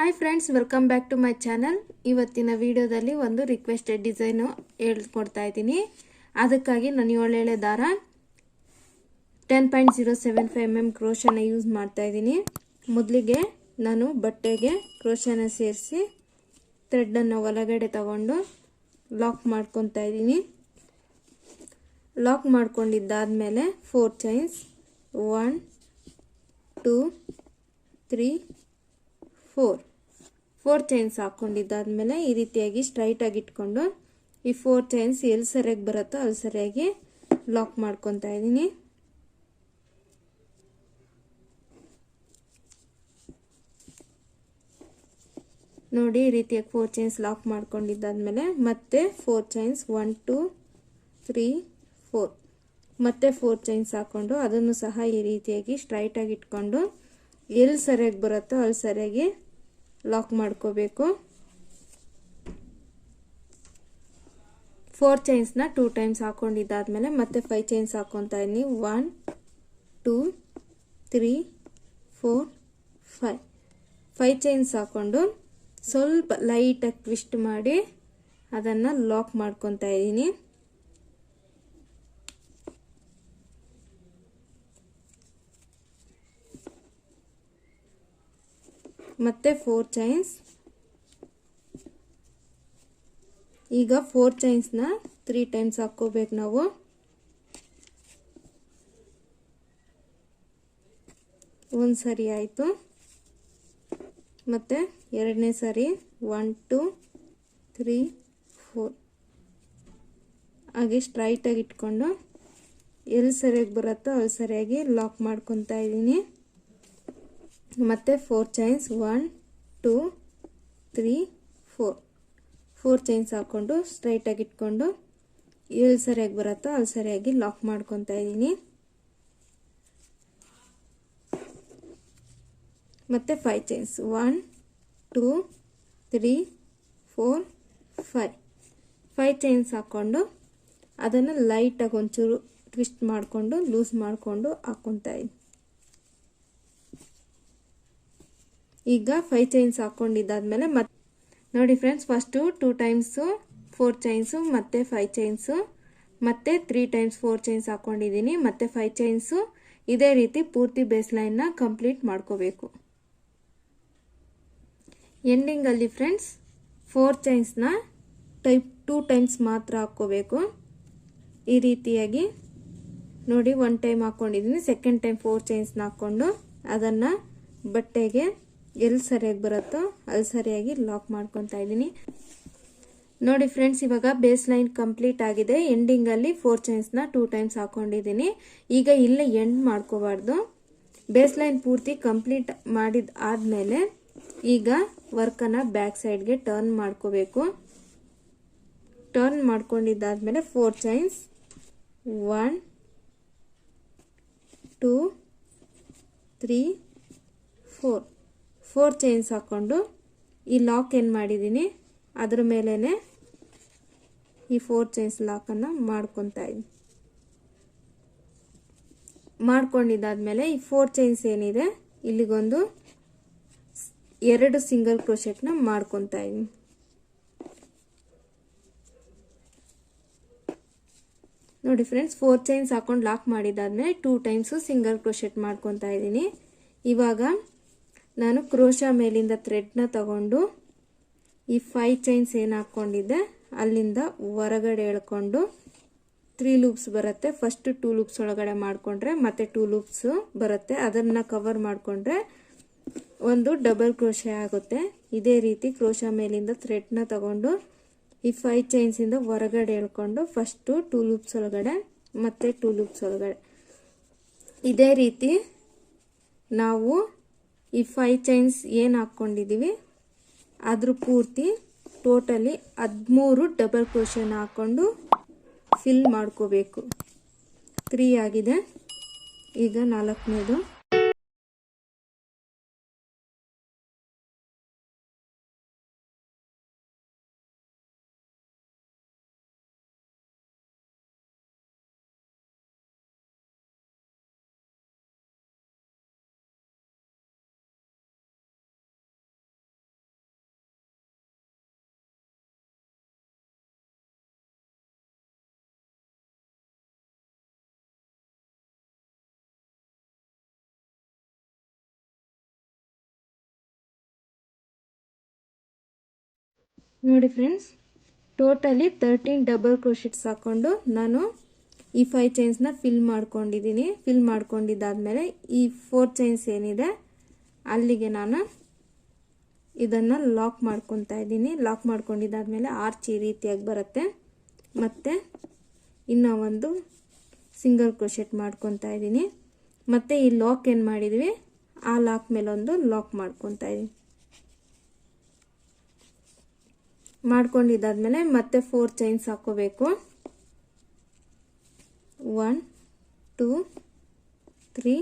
Hi friends, welcome back to my channel. ಇವತ್ತಿನ ವಿಡಿಯೋದಲ್ಲಿ ಒಂದು ರಿಕ್ವೆಸ್ಟೆಡ್ ಡಿಸೈನು ಹೇಳ್ಕೊಡ್ತಾ ಇದ್ದೀನಿ. ಅದಕ್ಕಾಗಿ ನಾನು 7 ಎಳೆ ದಾರ 10.075 mm ಕ್ರೋಶನ ಯೂಸ್ ಮಾಡ್ತಾ ಇದ್ದೀನಿ. ಮೊದಲಿಗೆ ನಾನು ಬಟ್ಟೆಗೆ ಕ್ರೋಶನ ಸೇರಿಸಿ ಥ್ರೆಡನ್ನು ಒಳಗಡೆ ತಗೊಂಡು ಲಾಕ್ ಮಾಡ್ಕೊತಾ ಇದ್ದೀನಿ. ಲಾಕ್ ಮಾಡ್ಕೊಂಡಿದ್ದಾದಮೇಲೆ 4 ಚೈನ್ಸ್ 1 2 3 4 ಚೈನ್ಸ್ ಹಾಕೊಂಡಿದ್ದಾದ್ಮೇಲೆ ಈ ರೀತಿಯಾಗಿ ಸ್ಟ್ರೈಟ್ ಆಗಿ ಇಟ್ಕೊಂಡು ಈ 4 ಚೈನ್ಸ್ ಎಲ್ಲಿ ಸರಿಯಾಗಿ ಬರುತ್ತೋ ಅಲ್ಲಿ ಸರಿಯಾಗಿ ಲಾಕ್ ಮಾಡ್ಕೊತಾ ಇದ್ದೀನಿ. ನೋಡಿ, ಈ ರೀತಿಯಾಗಿ 4 ಚೈನ್ಸ್ ಲಾಕ್ ಮಾಡ್ಕೊಂಡಿದ್ದಾದ್ಮೇಲೆ ಮತ್ತೆ 4 ಚೈನ್ಸ್ 1 2 3 4 ಮತ್ತೆ 4 ಚೈನ್ಸ್ ಹಾಕೊಂಡು ಅದನ್ನು ಸಹ ಈ ರೀತಿಯಾಗಿ ಸ್ಟ್ರೈಟ್ ಆಗಿ ಇಟ್ಕೊಂಡು ಎಲ್ಲಿ ಸರಿಯಾಗಿ ಬರುತ್ತೋ ಅಲ್ಲಿ ಸರಿಯಾಗಿ ಲಾಕ್ ಮಾಡ್ಕೋಬೇಕು. 4 ಚೈನ್ಸ್ನ 2 ಟೈಮ್ಸ್ ಹಾಕೊಂಡಿದ್ದಾದ್ಮೇಲೆ ಮತ್ತೆ 5 ಚೈನ್ಸ್ ಹಾಕೊತಾ ಇದ್ದೀನಿ. 1 2 3 4 5 ಚೈನ್ಸ್ ಹಾಕೊಂಡು ಸ್ವಲ್ಪ ಲೈಟಾಗಿ ಟ್ವಿಸ್ಟ್ ಮಾಡಿ ಅದನ್ನು ಲಾಕ್ ಮಾಡ್ಕೊತಾ ಇದ್ದೀನಿ. ಮತ್ತೆ 4 ಚೈನ್ಸ್. ಈಗ 4 ಚೈನ್ಸ್ನ 3 ಟೈಮ್ಸ್ ಹಾಕೋಬೇಕು ನಾವು. ಒಂದು ಸರಿ ಆಯಿತು. ಮತ್ತೆ ಎರಡನೇ ಸರಿ 1 2 3 4 ಹಾಗೆ ಸ್ಟ್ರೈಟ್ ಆಗಿ ಇಟ್ಕೊಂಡು ಎಲ್ಲಿ ಸರಿಯಾಗಿ ಬರುತ್ತೋ ಅಲ್ಲಿ ಸರಿಯಾಗಿ ಲಾಕ್ ಮಾಡ್ಕೊತಾ ಇದ್ದೀನಿ. ಮತ್ತೆ 4 ಚೈನ್ಸ್ 1 2 3 4 ಚೈನ್ಸ್ ಹಾಕೊಂಡು ಸ್ಟ್ರೈಟ್ ಆಗಿ ಇಟ್ಕೊಂಡು ಎಲ್ಲಿ ಸರಿಯಾಗಿ ಬರುತ್ತೋ ಅಲ್ಲಿ ಸರಿಯಾಗಿ ಲಾಕ್ ಮಾಡ್ಕೊತಾ ಇದ್ದೀನಿ. ಮತ್ತೆ 5 ಚೈನ್ಸ್ 1 2 3 4 5 ಚೈನ್ಸ್ ಹಾಕೊಂಡು ಅದನ್ನು ಲೈಟಾಗಿ ಒಂಚೂರು ಟ್ವಿಸ್ಟ್ ಮಾಡಿಕೊಂಡು ಲೂಸ್ ಮಾಡಿಕೊಂಡು ಹಾಕೊತಾ ಇದ್ದೀನಿ. ಈಗ 5 ಚೈನ್ಸ್ ಹಾಕೊಂಡಿದ್ದಾದ್ಮೇಲೆ ಮತ್ತೆ ನೋಡಿ ಫ್ರೆಂಡ್ಸ್, ಫಸ್ಟು 2 ಟೈಮ್ಸು 4 ಚೈನ್ಸು ಮತ್ತೆ 5 ಚೈನ್ಸು ಮತ್ತೆ 3 ಟೈಮ್ಸ್ 4 ಚೈನ್ಸ್ ಹಾಕೊಂಡಿದ್ದೀನಿ. ಮತ್ತೆ 5 ಚೈನ್ಸು ಇದೇ ರೀತಿ ಪೂರ್ತಿ ಬೇಸ್ ಲೈನ್ನ ಕಂಪ್ಲೀಟ್ ಮಾಡ್ಕೋಬೇಕು. ಎಂಡಿಂಗಲ್ಲಿ ಫ್ರೆಂಡ್ಸ್ 4 ಚೈನ್ಸ್ನ 2 ಟೈಮ್ಸ್ ಮಾತ್ರ ಹಾಕ್ಕೋಬೇಕು. ಈ ರೀತಿಯಾಗಿ ನೋಡಿ, 1 ಟೈಮ್ ಹಾಕ್ಕೊಂಡಿದ್ದೀನಿ. ಸೆಕೆಂಡ್ ಟೈಮ್ 4 ಚೈನ್ಸ್ನ ಹಾಕ್ಕೊಂಡು ಅದನ್ನು ಬಟ್ಟೆಗೆ ಎಲ್ಲಿ ಸರಿಯಾಗಿ ಬರುತ್ತೋ ಅಲ್ಲಿ ಸರಿಯಾಗಿ ಲಾಕ್ ಮಾಡ್ಕೊತಾ ಇದ್ದೀನಿ. ನೋಡಿ ಫ್ರೆಂಡ್ಸ್, ಇವಾಗ ಬೇಸ್ ಲೈನ್ ಕಂಪ್ಲೀಟ್ ಆಗಿದೆ. ಎಂಡಿಂಗಲ್ಲಿ 4 ಚೈನ್ಸ್ನ 2 ಟೈಮ್ಸ್ ಹಾಕೊಂಡಿದ್ದೀನಿ. ಈಗ ಇಲ್ಲೇ ಎಂಡ್ ಮಾಡ್ಕೋಬಾರ್ದು. ಬೇಸ್ ಲೈನ್ ಪೂರ್ತಿ ಕಂಪ್ಲೀಟ್ ಮಾಡಿದ ಆದಮೇಲೆ ಈಗ ವರ್ಕನ್ನು ಬ್ಯಾಕ್ ಸೈಡ್ಗೆ ಟರ್ನ್ ಮಾಡ್ಕೋಬೇಕು. ಟರ್ನ್ ಮಾಡ್ಕೊಂಡಿದ್ದಾದ್ಮೇಲೆ 4 ಚೈನ್ಸ್ 1 2 3 4 ಚೈನ್ಸ್ ಹಾಕೊಂಡು ಈ ಲಾಕ್ ಏನು ಮಾಡಿದ್ದೀನಿ ಅದ್ರ ಮೇಲೇನೆ ಈ 4 ಚೈನ್ಸ್ ಲಾಕನ್ನು ಮಾಡ್ಕೊತಾ ಇದ್ದೀನಿ. ಮಾಡ್ಕೊಂಡಿದ್ದಾದ್ಮೇಲೆ ಈ 4 ಚೈನ್ಸ್ ಏನಿದೆ ಇಲ್ಲಿಗೊಂದು 2 ಸಿಂಗಲ್ ಕ್ರೋಶೆಟ್ನ ಮಾಡ್ಕೊತಾ ಇದ್ದೀನಿ. ನೋಡಿ ಫ್ರೆಂಡ್ಸ್, 4 ಚೈನ್ಸ್ ಹಾಕೊಂಡು ಲಾಕ್ ಮಾಡಿದ್ದಾದ್ಮೇಲೆ 2 ಟೈಮ್ಸು ಸಿಂಗಲ್ ಕ್ರೋಶೆಟ್ ಮಾಡ್ಕೊತಾ ಇದ್ದೀನಿ. ಇವಾಗ ನಾನು ಕ್ರೋಶ ಮೇಲಿಂದ ಥ್ರೆಡ್ನ ತಗೊಂಡು ಈ 5 ಚೈನ್ಸ್ ಏನು ಹಾಕ್ಕೊಂಡಿದ್ದೆ ಅಲ್ಲಿಂದ ಹೊರಗಡೆ ಎಳ್ಕೊಂಡು 3 ಲೂಪ್ಸ್ ಬರುತ್ತೆ. ಫಸ್ಟ್ 2 ಲೂಪ್ಸ್ ಒಳಗಡೆ ಮಾಡಿಕೊಂಡ್ರೆ ಮತ್ತೆ 2 ಲೂಪ್ಸ್ ಬರುತ್ತೆ. ಅದನ್ನು ಕವರ್ ಮಾಡಿಕೊಂಡ್ರೆ ಒಂದು ಡಬಲ್ ಕ್ರೋಶ ಆಗುತ್ತೆ. ಇದೇ ರೀತಿ ಕ್ರೋಶ ಮೇಲಿಂದ ಥ್ರೆಡ್ನ ತಗೊಂಡು ಈ 5 ಚೈನ್ಸಿಂದ ಹೊರಗಡೆ ಎಳ್ಕೊಂಡು ಫಸ್ಟು 2 ಲೂಪ್ಸ್ ಒಳಗಡೆ ಮತ್ತೆ 2 ಲೂಪ್ಸ್ ಒಳಗಡೆ ಇದೇ ರೀತಿ ನಾವು ಈ 5 ಚೈನ್ಸ್ ಏನು ಹಾಕ್ಕೊಂಡಿದ್ದೀವಿ ಅದ್ರ ಪೂರ್ತಿ ಟೋಟಲಿ 13 ಡಬಲ್ ಕ್ರೋಶನ ಹಾಕ್ಕೊಂಡು ಫಿಲ್ ಮಾಡ್ಕೋಬೇಕು. 3 ಆಗಿದೆ. ಈಗ 4ನೇದು ನೋಡಿ ಫ್ರೆಂಡ್ಸ್, ಟೋಟಲಿ 13 ಡಬಲ್ ಕ್ರೋಶೆಟ್ಸ್ ಹಾಕ್ಕೊಂಡು ನಾನು ಈ 5 ಚೈನ್ಸ್ನ ಫಿಲ್ ಮಾಡ್ಕೊಂಡಿದ್ದೀನಿ. ಫಿಲ್ ಮಾಡ್ಕೊಂಡಿದ್ದಾದಮೇಲೆ ಈ 4 ಚೈನ್ಸ್ ಏನಿದೆ ಅಲ್ಲಿಗೆ ನಾನು ಇದನ್ನು ಲಾಕ್ ಮಾಡ್ಕೊತಾ ಇದ್ದೀನಿ. ಲಾಕ್ ಮಾಡ್ಕೊಂಡಿದ್ದಾದಮೇಲೆ ಆರ್ಚ್ ಈ ರೀತಿಯಾಗಿ ಬರುತ್ತೆ. ಮತ್ತು ಇನ್ನೂ ಒಂದು ಸಿಂಗಲ್ ಕ್ರೋಶೆಟ್ ಮಾಡ್ಕೊತಾ ಇದ್ದೀನಿ. ಮತ್ತು ಈ ಲಾಕ್ ಏನು ಮಾಡಿದ್ವಿ ಆ ಲಾಕ್ ಮೇಲೊಂದು ಲಾಕ್ ಮಾಡ್ಕೊತಾ ಇದ್ದೀನಿ. ಮಾಡ್ಕೊಂಡಿದ್ದಾದ್ಮೇಲೆ ಮತ್ತೆ 4 ಚೈನ್ಸ್ ಹಾಕೋಬೇಕು. 1 2 3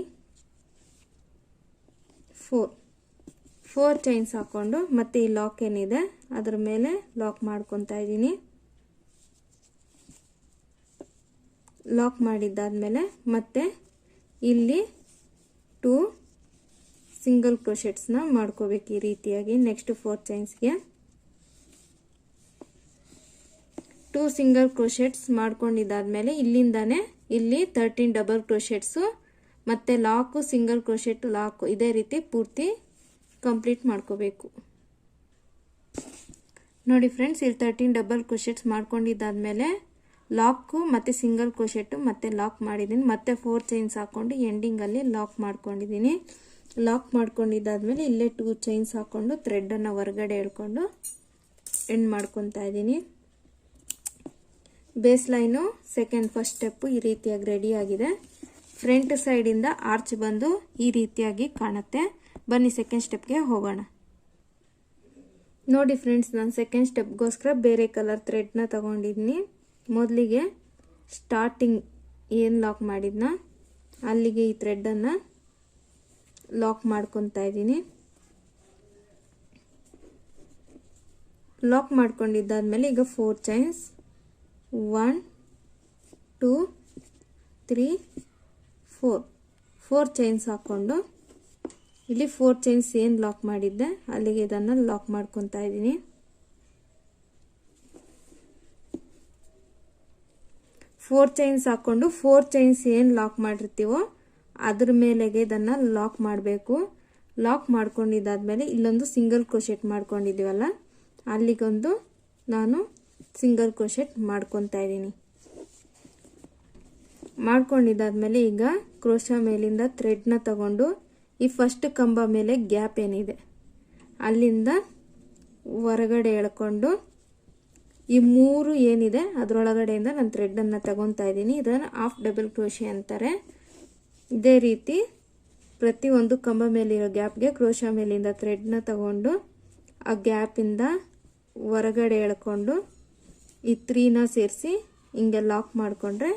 4 ಚೈನ್ಸ್ ಹಾಕೊಂಡು ಮತ್ತೆ ಈ ಲಾಕ್ ಏನಿದೆ ಅದರ ಮೇಲೆ ಲಾಕ್ ಮಾಡ್ಕೊತಾ ಇದ್ದೀನಿ. ಲಾಕ್ ಮಾಡಿದ್ದಾದ್ಮೇಲೆ ಮತ್ತೆ ಇಲ್ಲಿ 2 ಸಿಂಗಲ್ ಕ್ರೋಶೆಟ್ಸ್ನ ಮಾಡ್ಕೋಬೇಕು ಈ ರೀತಿಯಾಗಿ. ನೆಕ್ಸ್ಟ್ 4 ಚೈನ್ಸ್ಗೆ 2 ಸಿಂಗಲ್ ಕ್ರೋಶೆಟ್ಸ್ ಮಾಡ್ಕೊಂಡಿದ್ದಾದ್ಮೇಲೆ ಇಲ್ಲಿಂದಾನೆ ಇಲ್ಲಿ 13 ಡಬಲ್ ಕ್ರೋಶೆಟ್ಸು ಮತ್ತೆ ಲಾಕು, ಸಿಂಗಲ್ ಕ್ರೋಶೆಟ್, ಲಾಕು ಇದೇ ರೀತಿ ಪೂರ್ತಿ ಕಂಪ್ಲೀಟ್ ಮಾಡ್ಕೋಬೇಕು. ನೋಡಿ ಫ್ರೆಂಡ್ಸ್, ಇಲ್ಲಿ 13 ಡಬಲ್ ಕ್ರೋಶೆಟ್ಸ್ ಮಾಡ್ಕೊಂಡಿದ್ದಾದ್ಮೇಲೆ ಲಾಕು ಮತ್ತೆ ಸಿಂಗಲ್ ಕ್ರೋಶೆಟ್ ಮತ್ತೆ ಲಾಕ್ ಮಾಡಿದ್ದೀನಿ. ಮತ್ತೆ 4 ಚೈನ್ಸ್ ಹಾಕೊಂಡು ಎಂಡಿಂಗಲ್ಲಿ ಲಾಕ್ ಮಾಡ್ಕೊಂಡಿದ್ದೀನಿ. ಲಾಕ್ ಮಾಡ್ಕೊಂಡಿದ್ದಾದ್ಮೇಲೆ ಇಲ್ಲೇ 2 ಚೈನ್ಸ್ ಹಾಕೊಂಡು ಥ್ರೆಡನ್ನು ಹೊರಗಡೆ ಎಳ್ಕೊಂಡು ಎಂಡ್ ಮಾಡ್ಕೊತಾ ಇದ್ದೀನಿ. ಬೇಸ್ ಲೈನು ಫಸ್ಟ್ ಸ್ಟೆಪ್ಪು ಈ ರೀತಿಯಾಗಿ ರೆಡಿ ಆಗಿದೆ. ಫ್ರಂಟ್ ಸೈಡಿಂದ ಆರ್ಚ್ ಬಂದು ಈ ರೀತಿಯಾಗಿ ಕಾಣುತ್ತೆ. ಬನ್ನಿ ಸೆಕೆಂಡ್ ಸ್ಟೆಪ್ಗೆ ಹೋಗೋಣ. ನೋಡಿ ಫ್ರೆಂಡ್ಸ್, ನಾನು ಸೆಕೆಂಡ್ ಸ್ಟೆಪ್ಗೋಸ್ಕರ ಬೇರೆ ಕಲರ್ ಥ್ರೆಡ್ನ ತಗೊಂಡಿದ್ದೀನಿ. ಮೊದಲಿಗೆ ಸ್ಟಾರ್ಟಿಂಗ್ ಏನು ಲಾಕ್ ಮಾಡಿದ್ನ ಅಲ್ಲಿಗೆ ಈ ಥ್ರೆಡನ್ನು ಲಾಕ್ ಮಾಡ್ಕೊತಾ ಇದ್ದೀನಿ. ಲಾಕ್ ಮಾಡ್ಕೊಂಡಿದ್ದಾದ್ಮೇಲೆ ಈಗ 4 ಚೈನ್ಸ್ 1 2 3 4 ಚೈನ್ಸ್ ಹಾಕೊಂಡು ಇಲ್ಲಿ 4 ಚೈನ್ಸ್ ಏನು ಲಾಕ್ ಮಾಡಿದ್ದೆ ಅಲ್ಲಿಗೆ ಇದನ್ನು ಲಾಕ್ ಮಾಡ್ಕೊತಾ ಇದ್ದೀನಿ. 4 ಚೈನ್ಸ್ ಹಾಕೊಂಡು 4 ಚೈನ್ಸ್ ಏನು ಲಾಕ್ ಮಾಡಿರ್ತೀವೋ ಅದ್ರ ಮೇಲೆಗೆ ಇದನ್ನು ಲಾಕ್ ಮಾಡಬೇಕು. ಲಾಕ್ ಮಾಡ್ಕೊಂಡಿದ್ದಾದ್ಮೇಲೆ ಇಲ್ಲೊಂದು ಸಿಂಗಲ್ ಕ್ರೋಶೆಟ್ ಮಾಡ್ಕೊಂಡಿದ್ದೀವಲ್ಲ ಅಲ್ಲಿಗೊಂದು ನಾನು ಸಿಂಗಲ್ ಕ್ರೋಶೆಟ್ ಮಾಡ್ಕೊತಾ ಇದ್ದೀನಿ. ಮಾಡ್ಕೊಂಡಿದ್ದಾದ್ಮೇಲೆ ಈಗ ಕ್ರೋಶಾ ಮೇಲಿಂದ ಥ್ರೆಡ್ನ ತಗೊಂಡು ಈ ಫಸ್ಟ್ ಕಂಬ ಮೇಲೆ ಗ್ಯಾಪ್ ಏನಿದೆ ಅಲ್ಲಿಂದ ಹೊರಗಡೆ ಎಳ್ಕೊಂಡು ಈ 3 ಏನಿದೆ ಅದರೊಳಗಡೆಯಿಂದ ನಾನು ಥ್ರೆಡನ್ನು ತಗೊತಾ ಇದ್ದೀನಿ. ಇದನ್ನು ಹಾಫ್ ಡಬಲ್ ಕ್ರೋಶೆ ಅಂತಾರೆ. ಇದೇ ರೀತಿ ಪ್ರತಿಯೊಂದು ಕಂಬ ಮೇಲಿರೋ ಗ್ಯಾಪ್ಗೆ ಕ್ರೋಶಾ ಮೇಲಿಂದ ಥ್ರೆಡ್ನ ತಗೊಂಡು ಆ ಗ್ಯಾಪಿಂದ ಹೊರಗಡೆ ಎಳ್ಕೊಂಡು ಈ 3ನ ಸೇರಿಸಿ ಹಿಂಗೆ ಲಾಕ್ ಮಾಡಿಕೊಂಡ್ರೆ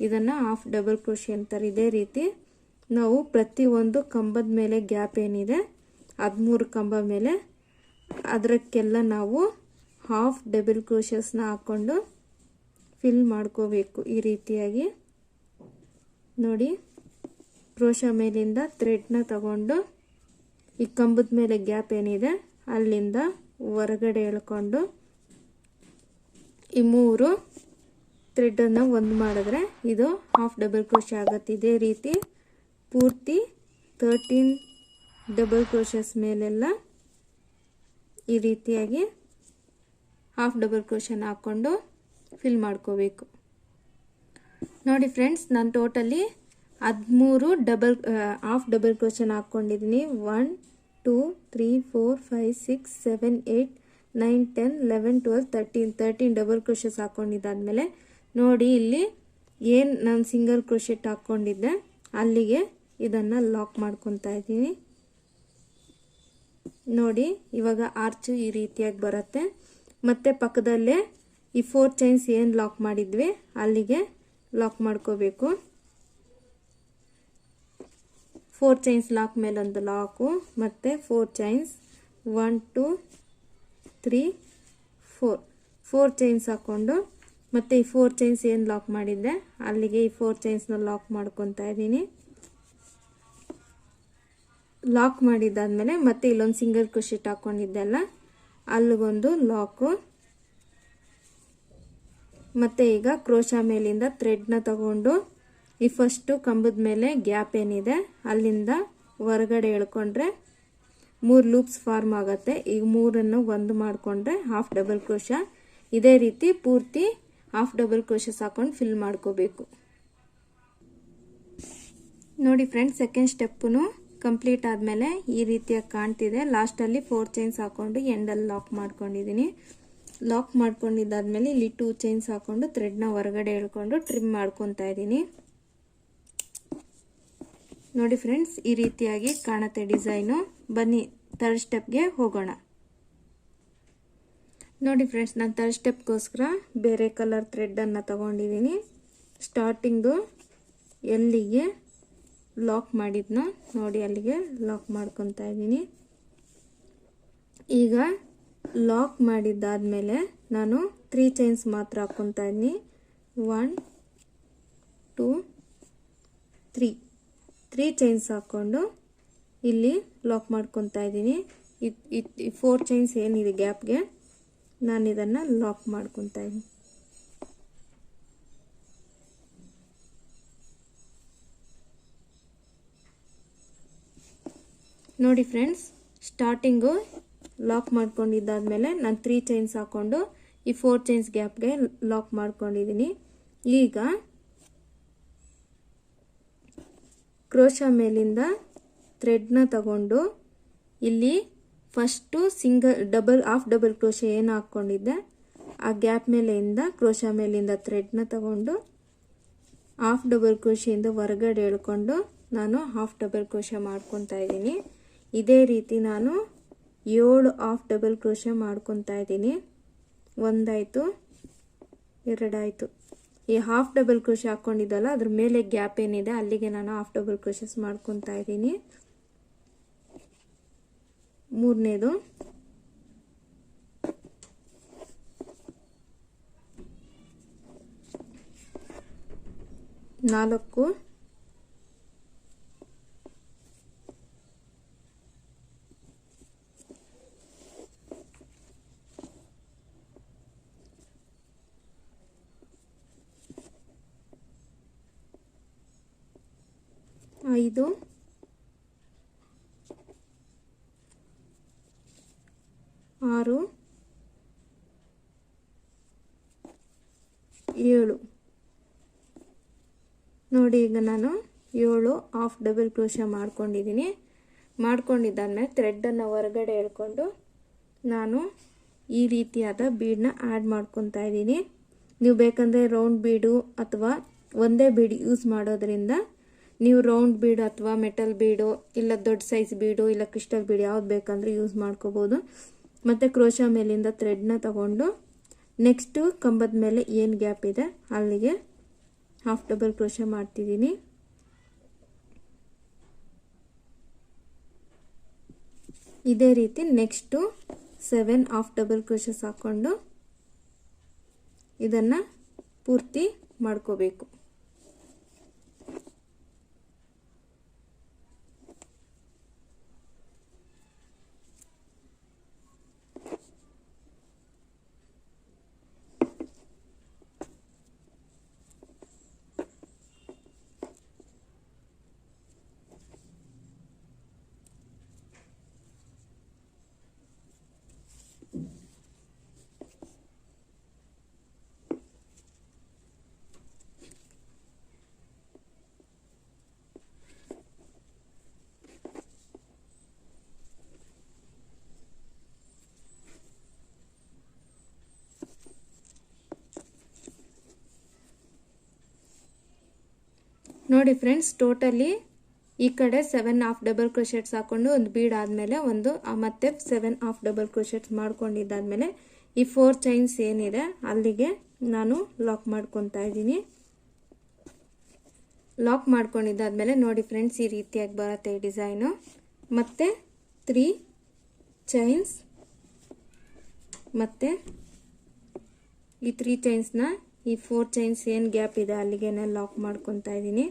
ಇದನ್ನು ಹಾಫ್ ಡಬಲ್ ಕ್ರೋಶೆ ಅಂತಾರೆ. ಇದೇ ರೀತಿ ನಾವು ಪ್ರತಿಯೊಂದು ಕಂಬದ ಮೇಲೆ ಗ್ಯಾಪ್ ಏನಿದೆ 13 ಕಂಬ ಮೇಲೆ ಅದಕ್ಕೆಲ್ಲ ನಾವು ಹಾಫ್ ಡಬಲ್ ಕ್ರೋಶಸ್ನ ಹಾಕ್ಕೊಂಡು ಫಿಲ್ ಮಾಡ್ಕೋಬೇಕು ಈ ರೀತಿಯಾಗಿ. ನೋಡಿ, ಕ್ರೋಶಾ ಮೇಲಿಂದ ಥ್ರೆಡ್ನ ತಗೊಂಡು ಈ ಕಂಬದ ಮೇಲೆ ಗ್ಯಾಪ್ ಏನಿದೆ ಅಲ್ಲಿಂದ ಹೊರಗಡೆ ಎಳ್ಕೊಂಡು ಈ 3 ಥ್ರೆಡನ್ನು ಒಂದು ಮಾಡಿದ್ರೆ ಇದು ಹಾಫ್ ಡಬಲ್ ಕ್ರೋಶೆ ಆಗುತ್ತೆ. ಇದೇ ರೀತಿ ಪೂರ್ತಿ 13 ಡಬಲ್ ಕ್ರೋಶಸ್ ಮೇಲೆಲ್ಲ ಈ ರೀತಿಯಾಗಿ ಹಾಫ್ ಡಬಲ್ ಕ್ರೋಶನ ಹಾಕ್ಕೊಂಡು ಫಿಲ್ ಮಾಡ್ಕೋಬೇಕು. ನೋಡಿ ಫ್ರೆಂಡ್ಸ್, ನಾನು ಟೋಟಲಿ 13 ಹಾಫ್ ಡಬಲ್ ಕ್ರೋಶನ ಹಾಕ್ಕೊಂಡಿದ್ದೀನಿ. 1 2 3 4 5 6 7 8 9 10 11 12 13 ಡಬಲ್ ಕ್ರೋಶಸ್ ಹಾಕ್ಕೊಂಡಿದ್ದಾದ್ಮೇಲೆ ನೋಡಿ ಇಲ್ಲಿ ಏನು ನಾನು ಸಿಂಗಲ್ ಕ್ರೋಶೆಟ್ ಹಾಕ್ಕೊಂಡಿದ್ದೆ ಅಲ್ಲಿಗೆ ಇದನ್ನು ಲಾಕ್ ಮಾಡ್ಕೊತಾ ಇದ್ದೀನಿ. ನೋಡಿ, ಇವಾಗ ಆರ್ಚು ಈ ರೀತಿಯಾಗಿ ಬರುತ್ತೆ. ಮತ್ತೆ ಪಕ್ಕದಲ್ಲೇ ಈ 4 ಚೈನ್ಸ್ ಏನು ಲಾಕ್ ಮಾಡಿದ್ವಿ ಅಲ್ಲಿಗೆ ಲಾಕ್ ಮಾಡ್ಕೋಬೇಕು. 4 ಚೈನ್ಸ್ ಲಾಕ್ ಮೇಲೊಂದು ಲಾಕು ಮತ್ತು 4 ಚೈನ್ಸ್ 1 2 3 4 ಚೈನ್ಸ್ ಹಾಕ್ಕೊಂಡು ಮತ್ತು ಈ 4 ಚೈನ್ಸ್ ಏನು ಲಾಕ್ ಮಾಡಿದ್ದೆ ಅಲ್ಲಿಗೆ ಈ 4 ಚೈನ್ಸ್ನ ಲಾಕ್ ಮಾಡ್ಕೊತಾ ಇದ್ದೀನಿ. ಲಾಕ್ ಮಾಡಿದ್ದಾದಮೇಲೆ ಮತ್ತೆ ಇಲ್ಲೊಂದು ಸಿಂಗಲ್ ಕ್ರೋಶೆಟ್ ಹಾಕ್ಕೊಂಡಿದ್ದೆಲ್ಲ ಅಲ್ಲಿಗೊಂದು ಲಾಕು. ಮತ್ತು ಈಗ ಕ್ರೋಶಾ ಮೇಲಿಂದ ಥ್ರೆಡ್ನ ತಗೊಂಡು ಈ ಫಸ್ಟು ಕಂಬದ ಮೇಲೆ ಗ್ಯಾಪ್ ಏನಿದೆ ಅಲ್ಲಿಂದ ಹೊರಗಡೆ ಎಳ್ಕೊಂಡ್ರೆ 3 ಲೂಪ್ಸ್ ಫಾರ್ಮ್ ಆಗುತ್ತೆ. ಈಗ 3ಅನ್ನು ಒಂದು ಮಾಡಿಕೊಂಡ್ರೆ ಹಾಫ್ ಡಬಲ್ ಕ್ರೋಶಾ. ಇದೇ ರೀತಿ ಪೂರ್ತಿ ಹಾಫ್ ಡಬಲ್ ಕ್ರೋಶಸ್ ಹಾಕೊಂಡು ಫಿಲ್ ಮಾಡ್ಕೋಬೇಕು. ನೋಡಿ ಫ್ರೆಂಡ್ಸ್, ಸೆಕೆಂಡ್ ಸ್ಟೆಪ್ಪು ಕಂಪ್ಲೀಟ್ ಆದಮೇಲೆ ಈ ರೀತಿಯಾಗಿ ಕಾಣ್ತಿದೆ. ಲಾಸ್ಟಲ್ಲಿ 4 ಚೈನ್ಸ್ ಹಾಕೊಂಡು ಎಂಡಲ್ಲಿ ಲಾಕ್ ಮಾಡ್ಕೊಂಡಿದ್ದೀನಿ. ಲಾಕ್ ಮಾಡ್ಕೊಂಡಿದ್ದಾದ್ಮೇಲೆ ಇಲ್ಲಿ 2 ಚೈನ್ಸ್ ಹಾಕೊಂಡು ಥ್ರೆಡ್ನ ಹೊರಗಡೆ ಎಳ್ಕೊಂಡು ಟ್ರಿಮ್ ಮಾಡ್ಕೊತಾ ಇದ್ದೀನಿ. ನೋಡಿ ಫ್ರೆಂಡ್ಸ್, ಈ ರೀತಿಯಾಗಿ ಕಾಣುತ್ತೆ ಡಿಸೈನು. ಬನ್ನಿ ಥರ್ಡ್ ಸ್ಟೆಪ್ಗೆ ಹೋಗೋಣ. ನೋಡಿ ಫ್ರೆಂಡ್ಸ್, ನಾನು ಥರ್ಡ್ ಸ್ಟೆಪ್ಗೋಸ್ಕರ ಬೇರೆ ಕಲರ್ ಥ್ರೆಡ್ಡನ್ನು ತಗೊಂಡಿದ್ದೀನಿ. ಸ್ಟಾರ್ಟಿಂಗು ಎಲ್ಲಿಗೆ ಲಾಕ್ ಮಾಡಿದ್ನೋ ನೋಡಿ ಅಲ್ಲಿಗೆ ಲಾಕ್ ಮಾಡ್ಕೊತಾ ಇದ್ದೀನಿ. ಈಗ ಲಾಕ್ ಮಾಡಿದ್ದಾದಮೇಲೆ ನಾನು 3 ಚೈನ್ಸ್ ಮಾತ್ರ ಹಾಕ್ಕೊತಾ ಇದ್ದೀನಿ. 1 2 3 ಚೈನ್ಸ್ ಹಾಕ್ಕೊಂಡು ಇಲ್ಲಿ ಲಾಕ್ ಮಾಡ್ಕೊತಾ ಇದ್ದೀನಿ. 4 ಚೈನ್ಸ್ ಏನಿದೆ ಗ್ಯಾಪ್ಗೆ ನಾನು ಇದನ್ನು ಲಾಕ್ ಮಾಡ್ಕೊತಾ ಇದ್ದೀನಿ. ನೋಡಿ ಫ್ರೆಂಡ್ಸ್, ಸ್ಟಾರ್ಟಿಂಗು ಲಾಕ್ ಮಾಡ್ಕೊಂಡಿದ್ದಾದ್ಮೇಲೆ ನಾನು 3 ಚೈನ್ಸ್ ಹಾಕ್ಕೊಂಡು ಈ 4 ಚೈನ್ಸ್ ಗ್ಯಾಪ್ಗೆ ಲಾಕ್ ಮಾಡ್ಕೊಂಡಿದ್ದೀನಿ. ಈಗ ಕ್ರೋಶಾ ಮೇಲಿಂದ ಥ್ರೆಡ್ನ ತಗೊಂಡು ಇಲ್ಲಿ ಫಸ್ಟು ಹಾಫ್ ಡಬಲ್ ಕ್ರೋಶಾ ಏನು ಹಾಕ್ಕೊಂಡಿದ್ದೆ ಆ ಗ್ಯಾಪ್ ಮೇಲೆಯಿಂದ ಕ್ರೋಶಾ ಮೇಲಿಂದ ಥ್ರೆಡ್ನ ತಗೊಂಡು ಹಾಫ್ ಡಬಲ್ ಕ್ರೋಶೆಯಿಂದ ಹೊರಗಡೆ ಎಳ್ಕೊಂಡು ನಾನು ಹಾಫ್ ಡಬಲ್ ಕ್ರೋಶಾ ಮಾಡ್ಕೊತಾ ಇದ್ದೀನಿ. ಇದೇ ರೀತಿ ನಾನು 7 ಹಾಫ್ ಡಬಲ್ ಕ್ರೋಶಾ ಮಾಡ್ಕೊತಾ ಇದ್ದೀನಿ. 1 ಆಯಿತು, 2 ಆಯಿತು. ಈ ಹಾಫ್ ಡಬಲ್ ಕ್ರೋಶಾ ಹಾಕ್ಕೊಂಡಿದ್ದಲ್ಲ ಅದ್ರ ಮೇಲೆ ಗ್ಯಾಪ್ ಏನಿದೆ ಅಲ್ಲಿಗೆ ನಾನು ಹಾಫ್ ಡಬಲ್ ಕ್ರೋಶಸ್ ಮಾಡ್ಕೊತಾ ಇದ್ದೀನಿ. 3ನೇದು, 4 5 6 7 ನೋಡಿ. ಈಗ ನಾನು 7 ಹಾಫ್ ಡಬಲ್ ಕ್ರೋಶಾ ಮಾಡ್ಕೊಂಡಿದ್ದೀನಿ. ಮಾಡ್ಕೊಂಡಿದ್ದಾದ್ಮೇಲೆ ಥ್ರೆಡ್ಡನ್ನು ಹೊರಗಡೆ ಎಳ್ಕೊಂಡು ನಾನು ಈ ರೀತಿಯಾದ ಬೀಡನ್ನ ಆ್ಯಡ್ ಮಾಡ್ಕೊತಾ ಇದ್ದೀನಿ. ನೀವು ಬೇಕಂದರೆ ರೌಂಡ್ ಬೀಡು ಅಥವಾ ಒಂದೇ ಬೀಡ್ ಯೂಸ್ ಮಾಡೋದ್ರಿಂದ ನೀವು ರೌಂಡ್ ಬೀಡು ಅಥವಾ ಮೆಟಲ್ ಬೀಡು ಇಲ್ಲ ದೊಡ್ಡ ಸೈಜ್ ಬೀಡು ಇಲ್ಲ ಕ್ರಿಸ್ಟಲ್ ಬೀಡು ಯಾವ್ದು ಬೇಕಂದ್ರೆ ಯೂಸ್ ಮಾಡ್ಕೋಬೋದು. ಮತ್ತು ಕ್ರೋಶಾ ಮೇಲಿಂದ ಥ್ರೆಡ್ನ ತಗೊಂಡು ನೆಕ್ಸ್ಟು ಕಂಬದ ಮೇಲೆ ಏನು ಗ್ಯಾಪ್ ಇದೆ ಅಲ್ಲಿಗೆ ಹಾಫ್ ಡಬಲ್ ಕ್ರೋಶಾ ಮಾಡ್ತಿದ್ದೀನಿ. ಇದೇ ರೀತಿ ನೆಕ್ಸ್ಟು 7 ಹಾಫ್ ಡಬಲ್ ಕ್ರೋಶಸ್ ಹಾಕ್ಕೊಂಡು ಇದನ್ನು ಪೂರ್ತಿ ಮಾಡ್ಕೋಬೇಕು. ನೋಡಿ ಫ್ರೆಂಡ್ಸ್, ಟೋಟಲಿ ಈ ಕಡೆ 7 ಹಾಫ್ ಡಬಲ್ ಕ್ರೋಶೆಟ್ಸ್ ಹಾಕೊಂಡು ಒಂದು ಬೀಡ್ ಆದಮೇಲೆ ಮತ್ತೆ 7 ಹಾಫ್ ಡಬಲ್ ಕ್ರೋಶೆಟ್ಸ್ ಮಾಡ್ಕೊಂಡಿದ್ದಾದ್ಮೇಲೆ ಈ 4 ಚೈನ್ಸ್ ಏನಿದೆ ಅಲ್ಲಿಗೆ ನಾನು ಲಾಕ್ ಮಾಡ್ಕೊತಾ ಇದ್ದೀನಿ. ಲಾಕ್ ಮಾಡ್ಕೊಂಡಿದ್ದಾದ್ಮೇಲೆ ನೋಡಿ ಫ್ರೆಂಡ್ಸ್, ಈ ರೀತಿಯಾಗಿ ಬರುತ್ತೆ ಈ ಡಿಸೈನು. ಮತ್ತೆ 3 ಚೈನ್ಸ್ ಮತ್ತೆ ಈ 3 ಚೈನ್ಸ್ನ ಈ 4 ಚೈನ್ಸ್ ಏನು ಗ್ಯಾಪ್ ಇದೆ ಅಲ್ಲಿಗೆನೆ ಲಾಕ್ ಮಾಡ್ಕೊತಾ ಇದ್ದೀನಿ.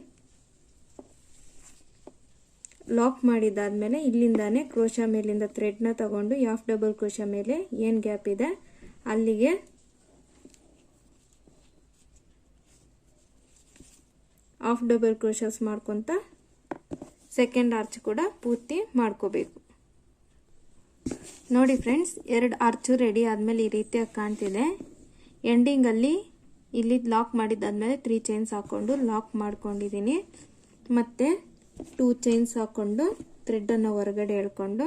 ಲಾಕ್ ಮಾಡಿದ್ದಾದ್ಮೇಲೆ ಇಲ್ಲಿಂದಾನೆ ಕ್ರೋಶಾ ಮೇಲಿಂದ ಥ್ರೆಡ್ನ ತಗೊಂಡು ಹಾಫ್ ಡಬಲ್ ಕ್ರೋಶಾ ಮೇಲೆ ಏನು ಗ್ಯಾಪ್ ಇದೆ ಅಲ್ಲಿಗೆ ಹಾಫ್ ಡಬಲ್ ಕ್ರೋಶಸ್ ಮಾಡ್ಕೊತ ಸೆಕೆಂಡ್ ಆರ್ಚ್ ಕೂಡ ಪೂರ್ತಿ ಮಾಡ್ಕೋಬೇಕು. ನೋಡಿ ಫ್ರೆಂಡ್ಸ್, 2 ಆರ್ಚು ರೆಡಿ ಆದಮೇಲೆ ಈ ರೀತಿಯಾಗಿ ಕಾಣ್ತಿದೆ. ಎಂಡಿಂಗಲ್ಲಿ ಇಲ್ಲಿ ಲಾಕ್ ಮಾಡಿದ್ದಾದ್ಮೇಲೆ 3 ಚೈನ್ಸ್ ಹಾಕೊಂಡು ಲಾಕ್ ಮಾಡ್ಕೊಂಡಿದ್ದೀನಿ. ಮತ್ತೆ 2 ಚೈನ್ಸ್ ಹಾಕೊಂಡು ಥ್ರೆಡ್ಡನ್ನು ಹೊರಗಡೆ ಎಳ್ಕೊಂಡು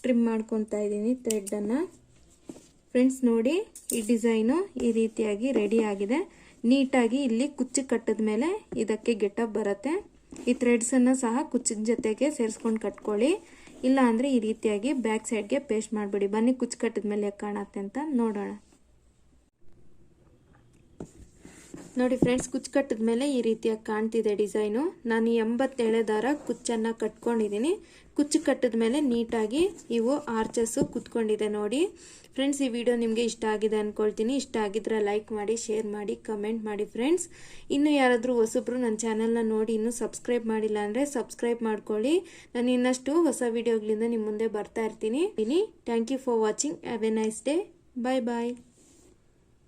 ಟ್ರಿಮ್ ಮಾಡ್ಕೊತಾ ಇದ್ದೀನಿ ಥ್ರೆಡ್ಡನ್ನು. ಫ್ರೆಂಡ್ಸ್ ನೋಡಿ, ಈ ಡಿಸೈನು ಈ ರೀತಿಯಾಗಿ ರೆಡಿ ಆಗಿದೆ. ನೀಟಾಗಿ ಇಲ್ಲಿ ಕುಚ್ಚು ಕಟ್ಟಿದ ಮೇಲೆ ಇದಕ್ಕೆ ಗೆಟಪ್ ಬರುತ್ತೆ. ಈ ಥ್ರೆಡ್ಸನ್ನು ಸಹ ಕುಚ್ಚಿನ ಜೊತೆಗೆ ಸೇರಿಸ್ಕೊಂಡು ಕಟ್ಕೊಳ್ಳಿ. ಇಲ್ಲ ಅಂದರೆ ಈ ರೀತಿಯಾಗಿ ಬ್ಯಾಕ್ ಸೈಡ್ಗೆ ಪೇಸ್ಟ್ ಮಾಡಿಬಿಡಿ. ಬನ್ನಿ ಕುಚ್ಚು ಕಟ್ಟಿದ ಮೇಲೆ ಹೇಗೆ ಕಾಣುತ್ತೆ ಅಂತ ನೋಡೋಣ. ನೋಡಿ ಫ್ರೆಂಡ್ಸ್, ಕುಚ್ಚು ಕಟ್ಟಿದ ಮೇಲೆ ಈ ರೀತಿಯಾಗಿ ಕಾಣ್ತಿದೆ ಡಿಸೈನು. ನಾನು 87 ದಾರ ಕುಚ್ಚನ್ನು ಕಟ್ಕೊಂಡಿದ್ದೀನಿ. ಕುಚ್ಚು ಕಟ್ಟಿದ ಮೇಲೆ ನೀಟಾಗಿ ಇವು ಆರ್ಚಸ್ಸು ಕುತ್ಕೊಂಡಿದೆ ನೋಡಿ. ಫ್ರೆಂಡ್ಸ್, ಈ ವಿಡಿಯೋ ನಿಮಗೆ ಇಷ್ಟ ಆಗಿದೆ ಅಂದ್ಕೊಳ್ತೀನಿ. ಇಷ್ಟ ಆಗಿದ್ರೆ ಲೈಕ್ ಮಾಡಿ, ಶೇರ್ ಮಾಡಿ, ಕಮೆಂಟ್ ಮಾಡಿ ಫ್ರೆಂಡ್ಸ್. ಇನ್ನು ಯಾರಾದರೂ ಹೊಸಬ್ರು ನನ್ನ ಚಾನಲ್ನ ನೋಡಿ ಇನ್ನೂ ಸಬ್ಸ್ಕ್ರೈಬ್ ಮಾಡಿಲ್ಲ ಅಂದರೆ ಸಬ್ಸ್ಕ್ರೈಬ್ ಮಾಡ್ಕೊಳ್ಳಿ. ನಾನು ಇನ್ನಷ್ಟು ಹೊಸ ವಿಡಿಯೋಗಳಿಂದ ನಿಮ್ಮ ಮುಂದೆ ಬರ್ತಾ ಇರ್ತೀನಿ. Thank you for watching. Have a nice day. Bye bye.